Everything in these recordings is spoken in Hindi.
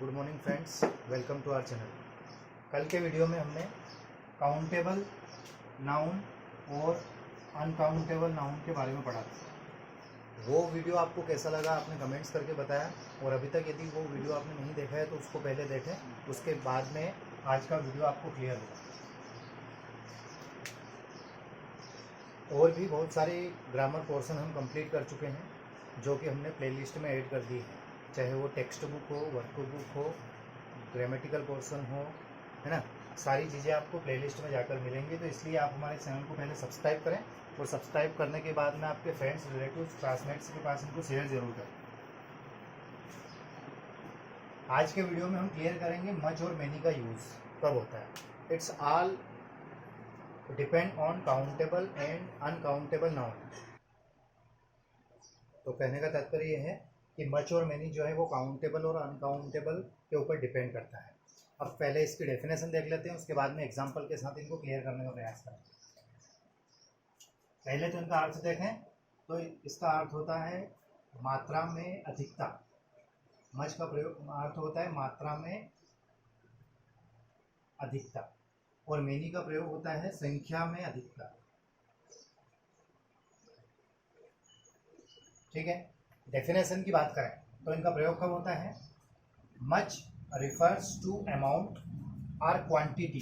Good morning friends, welcome to our channel. कल के वीडियो में हमने काउंटेबल नाउन और अनकाउंटेबल नाउन के बारे में पढ़ा था। वो वीडियो आपको कैसा लगा आपने कमेंट्स करके बताया, और अभी तक यदि वो वीडियो आपने नहीं देखा है तो उसको पहले देखें, उसके बाद में आज का वीडियो आपको क्लियर होगा। और भी बहुत सारे ग्रामर पोर्शन हम कंप्लीट कर चुके हैं जो कि हमने प्लेलिस्ट में ऐड कर दी है, चाहे वो टेक्स्ट बुक हो, वर्कबुक हो, ग्रामेटिकल पोर्शन हो, है ना। सारी चीज़ें आपको प्लेलिस्ट में जाकर मिलेंगी। तो इसलिए आप हमारे चैनल को पहले सब्सक्राइब करें, और सब्सक्राइब करने के बाद में आपके फ्रेंड्स, रिलेटिव्स, क्लासमेट्स के पास इनको शेयर जरूर करें। आज के वीडियो में हम क्लियर करेंगे मच और मैनी का यूज़ कब होता है। It's all depend on countable and uncountable noun. तो कहने का तात्पर्य यह है कि मच और मैनी जो है वो काउंटेबल और अनकाउंटेबल के ऊपर डिपेंड करता है। अब पहले इसकी डेफिनेशन देख लेते हैं, उसके बाद में एग्जांपल के साथ इनको क्लियर करने का प्रयास करें। पहले तो इनका अर्थ देखें तो इसका अर्थ होता है मात्रा में अधिकता। मच का प्रयोग अर्थ होता है मात्रा में अधिकता, और मैनी का प्रयोग होता है संख्या में अधिकता। ठीक है। डेफिनेशन की बात करें तो इनका प्रयोग कब होता है? मच रिफर्स टू अमाउंट और क्वांटिटी,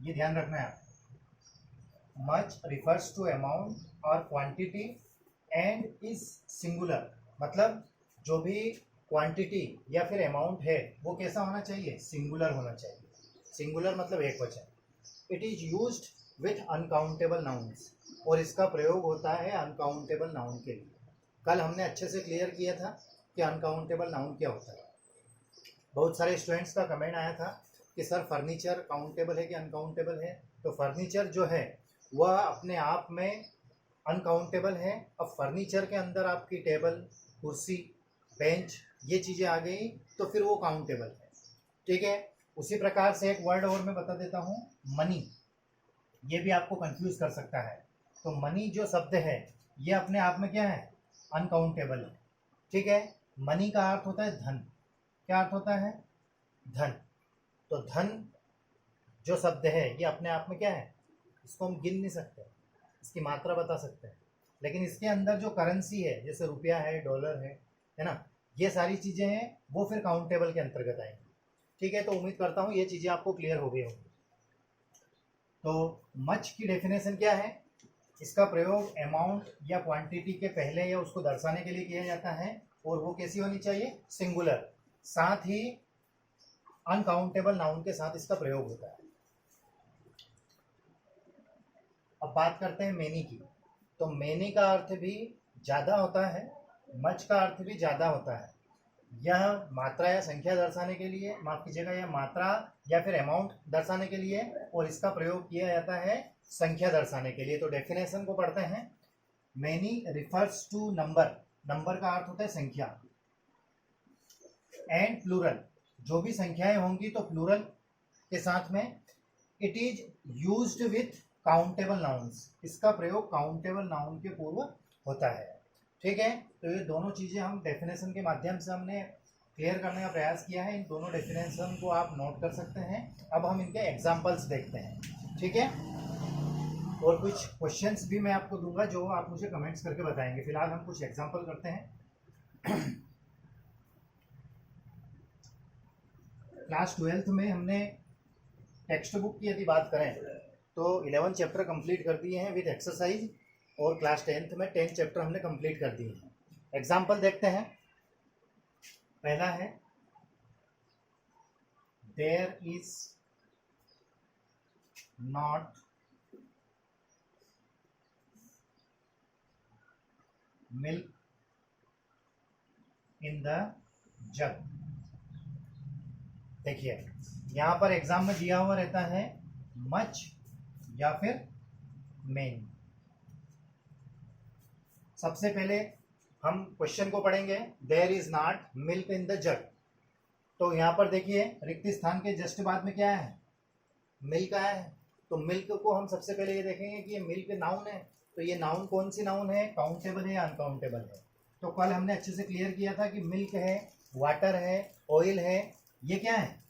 ये ध्यान रखना है। मच रिफर्स टू अमाउंट और क्वांटिटी एंड इज सिंगुलर, मतलब जो भी क्वांटिटी या फिर अमाउंट है वो कैसा होना चाहिए? सिंगुलर होना चाहिए। सिंगुलर मतलब एक वचन। It is used with uncountable nouns, और इसका प्रयोग होता है अनकाउंटेबल नाउन के लिए। कल हमने अच्छे से क्लियर किया था कि अनकाउंटेबल नाउन क्या होता है। बहुत सारे स्टूडेंट्स का कमेंट आया था कि सर फर्नीचर काउंटेबल है कि अनकाउंटेबल है। तो फर्नीचर जो है वह अपने आप में अनकाउंटेबल है। अब फर्नीचर के अंदर आपकी टेबल, कुर्सी, बेंच, ये चीज़ें आ गई तो फिर वो काउंटेबल है। ठीक है। उसी प्रकार से एक वर्ड और मैं बता देता हूँ, मनी। ये भी आपको कंफ्यूज कर सकता है। तो मनी जो शब्द है ये अपने आप में क्या है? अनकाउंटेबल है। ठीक है। मनी का अर्थ होता है धन। क्या अर्थ होता है? धन। तो धन जो शब्द है ये अपने आप में क्या है? इसको हम गिन नहीं सकते, इसकी मात्रा बता सकते हैं, लेकिन इसके अंदर जो करेंसी है, जैसे रुपया है, डॉलर है ना, ये सारी चीज़ें हैं वो फिर काउंटेबल के अंतर्गत आएंगी। ठीक है। तो उम्मीद करता हूँ ये चीज़ें आपको क्लियर हो गई होंगी। तो मच की डेफिनेशन क्या है? इसका प्रयोग अमाउंट या क्वांटिटी के पहले या उसको दर्शाने के लिए किया जाता है, और वो कैसी होनी चाहिए? सिंगुलर। साथ ही अनकाउंटेबल नाउन के साथ इसका प्रयोग होता है। अब बात करते हैं मैनी की। तो मैनी का अर्थ भी ज़्यादा होता है, मच का अर्थ भी ज़्यादा होता है। यह मात्रा या संख्या दर्शाने के लिए, माफ कीजिएगा, यह मात्रा या फिर अमाउंट दर्शाने के लिए, और इसका प्रयोग किया जाता है संख्या दर्शाने के लिए। तो डेफिनेशन को पढ़ते हैं। Many refers to number. Number का अर्थ होता है संख्या। एंड प्लूरल, जो भी संख्याएं होंगी तो प्लूरल के साथ में। It is used with countable nouns, इसका प्रयोग काउंटेबल नाउन के पूर्व होता है। ठीक है। तो ये दोनों चीज़ें हम डेफिनेशन के माध्यम से हमने क्लियर करने का प्रयास किया है। इन दोनों डेफिनेशन को आप नोट कर सकते हैं। अब हम इनके एग्जाम्पल्स देखते हैं। ठीक है। और कुछ क्वेश्चंस भी मैं आपको दूंगा जो आप मुझे कमेंट्स करके बताएंगे। फिलहाल हम कुछ एग्जाम्पल करते हैं। क्लास 12th में हमने टेक्स्ट बुक की यदि बात करें तो 11 चैप्टर कंप्लीट कर दिए हैं विद एक्सरसाइज, और क्लास 10th में 10 चैप्टर हमने कंप्लीट कर दिए हैं। एग्जाम्पल देखते हैं। पहला है, there is not milk in the jug. देखिए यहां पर एग्जाम में दिया हुआ रहता है मच या फिर मेन। सबसे पहले हम क्वेश्चन को पढ़ेंगे, there is not milk in the jug. तो यहां पर देखिए रिक्त स्थान के जस्ट बाद में क्या है? मिल्क आया है। तो मिल्क को हम सबसे पहले ये देखेंगे कि ये मिल्क नाउन है। तो ये नाउन कौन सी नाउन है? काउंटेबल है या अनकाउंटेबल है? तो कल हमने अच्छे से क्लियर किया था कि मिल्क है, वाटर है, ऑयल है, ये क्या है?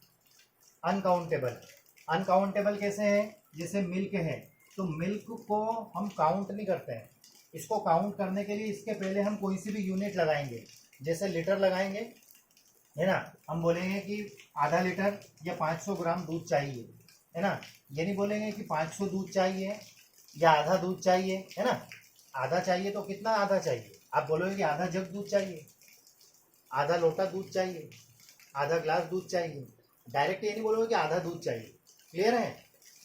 अनकाउंटेबल। अनकाउंटेबल कैसे है? जैसे मिल्क है, तो मिल्क को हम काउंट नहीं करते हैं। इसको काउंट करने के लिए इसके पहले हम कोई सी भी यूनिट लगाएंगे, जैसे लीटर लगाएंगे, है ना। हम बोलेंगे कि आधा लीटर या 500 ग्राम दूध चाहिए, है ना। ये नहीं बोलेंगे कि 500 दूध चाहिए या आधा दूध चाहिए, है ना। आधा चाहिए तो कितना आधा चाहिए? आप बोलोगे कि आधा जग दूध चाहिए, आधा लोटा दूध चाहिए, आधा ग्लास दूध चाहिए। डायरेक्ट ये नहीं बोलोगे कि आधा दूध चाहिए। क्लियर है?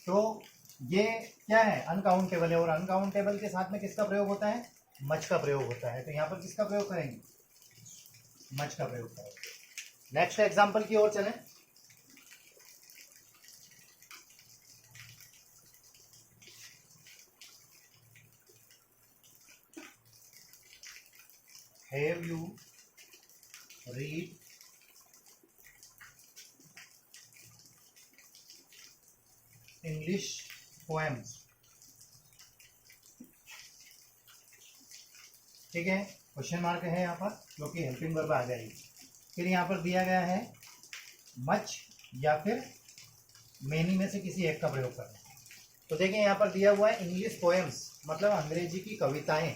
तो ये क्या है? अनकाउंटेबल है। और अनकाउंटेबल के साथ में किसका प्रयोग होता है? मच का प्रयोग होता है। तो यहाँ पर किसका प्रयोग करेंगे? मच का प्रयोग करेंगे। नेक्स्ट एग्जाम्पल की ओर चलें। Have you read English poems? ठीक है, क्वेश्चन मार्क है यहाँ पर, क्योंकि हेल्पिंग वर्ब आ जाएगी। फिर यहाँ पर दिया गया है मच या फिर मेनी में से किसी एक का प्रयोग करना। तो देखिए यहाँ पर दिया हुआ है इंग्लिश पोएम्स, मतलब अंग्रेजी की कविताएं।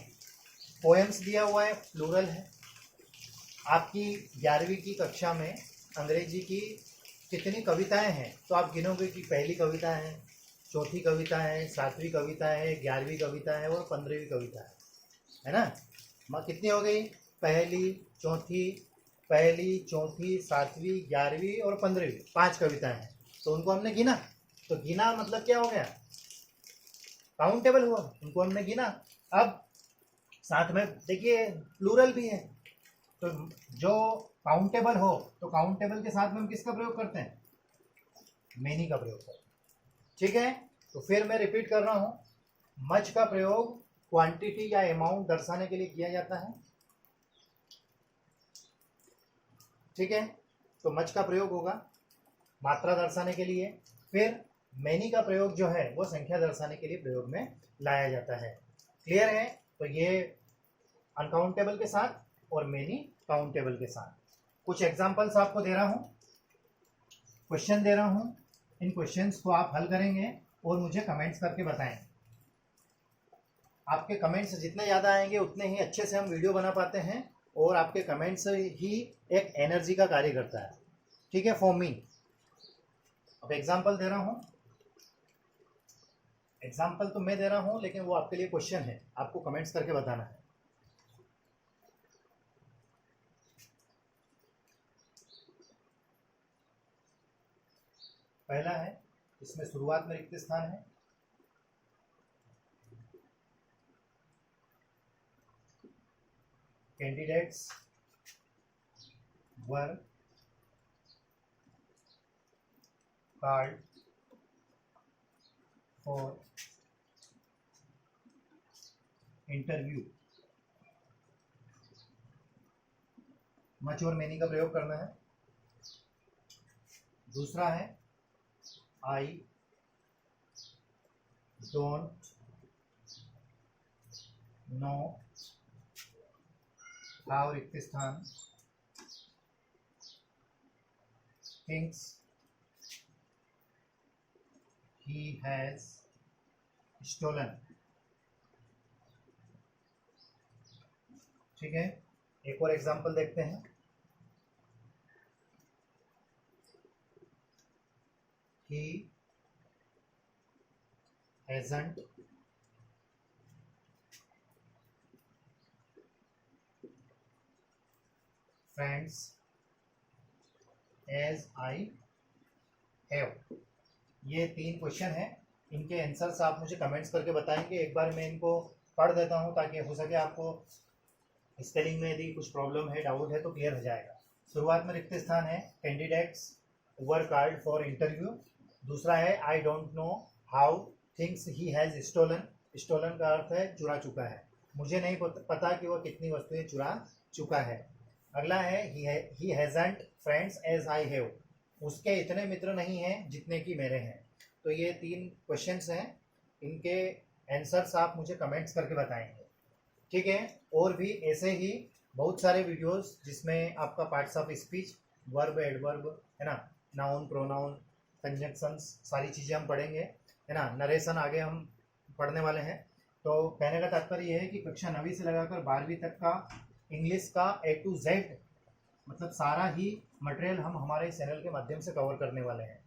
पोएम्स दिया हुआ है, प्लूरल है। आपकी 11वीं की कक्षा में अंग्रेजी की कितनी कविताएं हैं, तो आप गिनोगे कि पहली कविता है, चौथी कविता है, 7वीं कविता है, 11वीं कविता है और 15वीं कविता है ना। कितनी हो गई? पहली, चौथी, 7वीं, 11वीं और 15वीं, 5 कविताएं हैं। तो उनको हमने गिना। तो गिना मतलब क्या हो गया? काउंटेबल हुआ, उनको हमने गिना। अब साथ में देखिए प्लूरल भी है, तो जो काउंटेबल हो, तो काउंटेबल के साथ में हम किसका प्रयोग करते हैं? मेनी का प्रयोग करते हैं। ठीक है, तो फिर मैं रिपीट कर रहा हूं, मच का प्रयोग क्वांटिटी या अमाउंट दर्शाने के लिए किया जाता है। ठीक है, तो मच का प्रयोग होगा मात्रा दर्शाने के लिए। फिर मेनी का प्रयोग जो है वो संख्या दर्शाने के लिए प्रयोग में लाया जाता है। क्लियर है? तो ये अनकाउंटेबल के साथ और मेनी काउंटेबल के साथ। कुछ एग्जांपल्स आपको दे रहा हूं, क्वेश्चन दे रहा हूं। इन क्वेश्चंस को आप हल करेंगे और मुझे कमेंट्स करके बताएं। आपके कमेंट्स जितने ज़्यादा आएंगे उतने ही अच्छे से हम वीडियो बना पाते हैं, और आपके कमेंट्स ही एक एनर्जी का कार्य करता है। ठीक है, फॉर मी। अब एग्जाम्पल दे रहा हूँ, एग्जाम्पल तो मैं दे रहा हूँ, लेकिन वो आपके लिए क्वेश्चन है, आपको कमेंट्स करके बताना है। पहला है, इसमें शुरुआत में रिक्त स्थान है। Candidates were called for interview. Much और मेनी का प्रयोग करना है। दूसरा है, आई डोंट नो हाउ रिक्त स्थान थिंग्स he has stolen। ठीक है, एक और एग्जांपल देखते हैं। he hasn't friends as I have। ये 3 क्वेश्चन हैं, इनके आंसर्स आप मुझे कमेंट्स करके बताएंगे। एक बार मैं इनको पढ़ देता हूँ ताकि हो सके आपको स्पेलिंग में यदि कुछ प्रॉब्लम है, डाउट है तो क्लियर हो जाएगा। शुरुआत में रिक्त स्थान है, candidates were called for interview. दूसरा है, I don't know how things he has stolen. Stolen का अर्थ है चुरा चुका है, मुझे नहीं पता कि वह कितनी वस्तुएं चुरा चुका है। अगला है, he hasn't friends as I have. उसके इतने मित्र नहीं हैं जितने कि मेरे हैं। तो ये 3 क्वेश्चंस हैं, इनके आंसर्स आप मुझे कमेंट्स करके बताएंगे। ठीक है, और भी ऐसे ही बहुत सारे वीडियोस जिसमें आपका parts of speech, verb, adverb, है ना, नाउन, प्रोनाउन, कंजंक्शंस, सारी चीज़ें हम पढ़ेंगे, है ना। नरेशन आगे हम पढ़ने वाले हैं। तो कहने का तात्पर्य यह है कि कक्षा 9वीं से लगाकर 12वीं तक का इंग्लिश का A to Z मतलब सारा ही मटेरियल हम हमारे चैनल के माध्यम से कवर करने वाले हैं।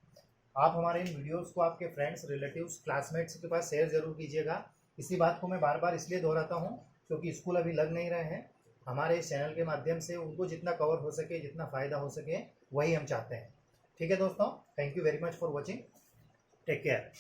आप हमारे इन वीडियोस को आपके फ्रेंड्स, रिलेटिव्स, क्लासमेट्स के पास शेयर जरूर कीजिएगा। इसी बात को मैं बार बार इसलिए दोहराता हूँ क्योंकि स्कूल अभी लग नहीं रहे हैं। हमारे इस चैनल के माध्यम से उनको जितना कवर हो सके, जितना फ़ायदा हो सके, वही हम चाहते हैं। ठीक है दोस्तों, thank you very much for watching, take care.